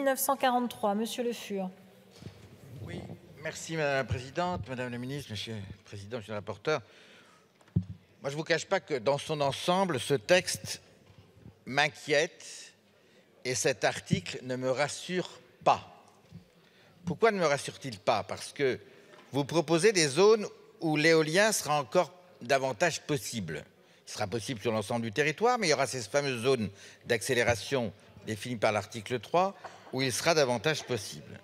1943. Monsieur Le Fur. Oui, merci Madame la Présidente, Madame la Ministre, Monsieur le Président, Monsieur le rapporteur. Moi, je ne vous cache pas que dans son ensemble, ce texte m'inquiète et cet article ne me rassure pas. Pourquoi ne me rassure-t-il pas? Parce que vous proposez des zones où l'éolien sera encore davantage possible. Il sera possible sur l'ensemble du territoire, mais il y aura ces fameuses zones d'accélération définies par l'article 3 où il sera davantage possible.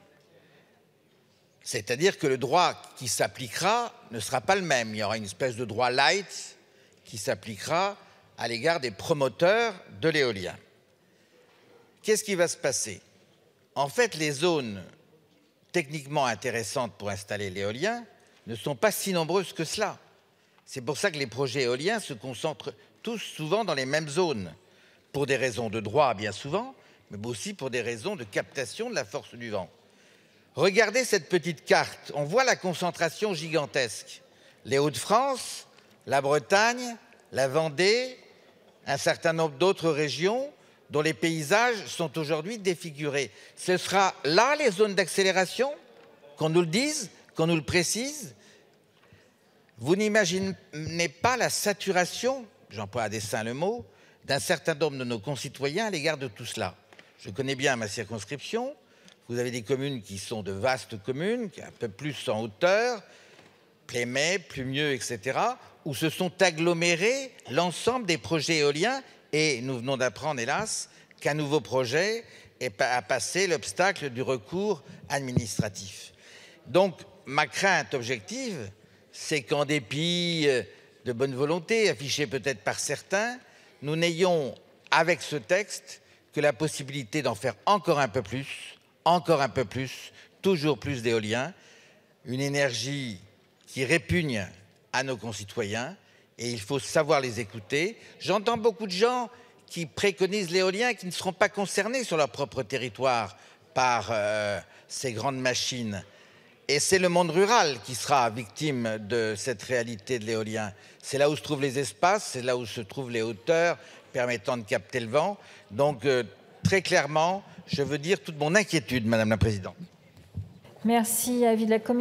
C'est-à-dire que le droit qui s'appliquera ne sera pas le même. Il y aura une espèce de droit light qui s'appliquera à l'égard des promoteurs de l'éolien. Qu'est-ce qui va se passer? En fait, les zones techniquement intéressantes pour installer l'éolien ne sont pas si nombreuses que cela. C'est pour ça que les projets éoliens se concentrent tous souvent dans les mêmes zones, pour des raisons de droit bien souvent, mais aussi pour des raisons de captation de la force du vent. Regardez cette petite carte, on voit la concentration gigantesque. Les Hauts-de-France, la Bretagne, la Vendée, un certain nombre d'autres régions dont les paysages sont aujourd'hui défigurés. Ce sera là les zones d'accélération? Qu'on nous le dise, qu'on nous le précise? Vous n'imaginez pas la saturation, j'emploie à dessein le mot, d'un certain nombre de nos concitoyens à l'égard de tout cela. Je connais bien ma circonscription. Vous avez des communes qui sont de vastes communes, qui sont un peu plus en hauteur, Plémet, Plumieux, etc., où se sont agglomérés l'ensemble des projets éoliens. Et nous venons d'apprendre, hélas, qu'un nouveau projet a passé l'obstacle du recours administratif. Donc, ma crainte objective, c'est qu'en dépit de bonne volonté, affichée peut-être par certains, nous n'ayons, avec ce texte, que la possibilité d'en faire encore un peu plus, toujours plus d'éolien, une énergie qui répugne à nos concitoyens, et il faut savoir les écouter. J'entends beaucoup de gens qui préconisent l'éolien et qui ne seront pas concernés sur leur propre territoire par ces grandes machines. Et c'est le monde rural qui sera victime de cette réalité de l'éolien. C'est là où se trouvent les espaces, c'est là où se trouvent les hauteurs permettant de capter le vent. Donc, très clairement, je veux dire toute mon inquiétude, Madame la Présidente. Merci. Avis de la Commission.